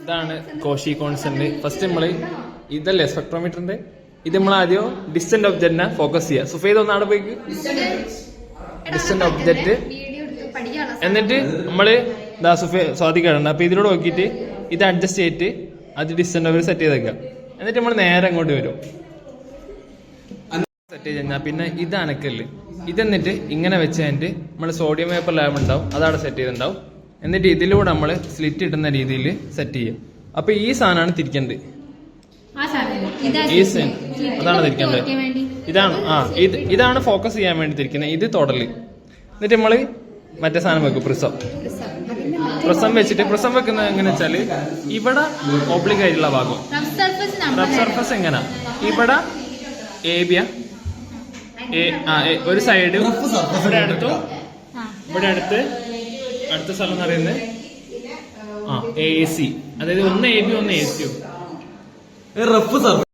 ഇതാണ് Cauchy constant. First നമ്മള് ഇതല്ലേ സ്പെക്ട്രോമീറ്ററിന്റെ, ഇത് നമ്മൾ ആദ്യം ഡിസ്റ്റന്റ് ഒബ്ജക്റ്റിനെ ഫോക്കസ് ചെയ്യുക. സുഫേദ് ഒന്നാണ് പോയിക്ക് ഡിസ്റ്റന്റ് ഒബ്ജക്റ്റ്. എന്നിട്ട് നമ്മള് സ്വാധിക്കണം. അപ്പൊ ഇതിനോട് നോക്കിയിട്ട് ഇത് അഡ്ജസ്റ്റ് ചെയ്തിട്ട് അത് ഡിസ്റ്റന്റ് ഓവർ സെറ്റ് ചെയ്തേക്കാം. എന്നിട്ട് നമ്മൾ നേരെ അങ്ങോട്ട് വരും. സെറ്റ് ചെയ്ത് കഴിഞ്ഞാൽ പിന്നെ ഇത് അനക്കല്. ഇതെന്നിട്ട് ഇങ്ങനെ വെച്ച് കഴിഞ്ഞിട്ട് നമ്മൾ സോഡിയം വേപ്പർ ലാബ് ഉണ്ടാവും, അതവിടെ സെറ്റ് ചെയ്തിട്ടുണ്ടാവും. എന്നിട്ട് ഇതിലൂടെ നമ്മൾ സ്ലിറ്റ് ഇട്ടുന്ന രീതിയിൽ സെറ്റ് ചെയ്യും. അപ്പൊ ഈ സാധനമാണ് തിരിക്കേണ്ടത്. ഈ സാധനം അതാണ് തിരിക്കേണ്ടത്. ഇതാണ് ഫോക്കസ് ചെയ്യാൻ വേണ്ടി തിരിക്കുന്നത്. ഇത് തൊടല്. എന്നിട്ട് നമ്മള് മറ്റേ സാധനം വെക്കും, പ്രിസം വെച്ചിട്ട്. പ്രിസം വെക്കുന്നത് എങ്ങനെ വെച്ചാല് ഇവിടെ ഓബ്ലിക് ആയിട്ടുള്ള ഭാഗം റഫ് സർഫസ് എങ്ങനെ ഇവിടെ ഏബിയ ഒരു സൈഡ് ഇവിടെ അടുത്ത് അടുത്ത സ്ഥലം എന്ന് പറയുന്നത് AC, അതായത് ഒന്ന് AB ഒന്ന് AC.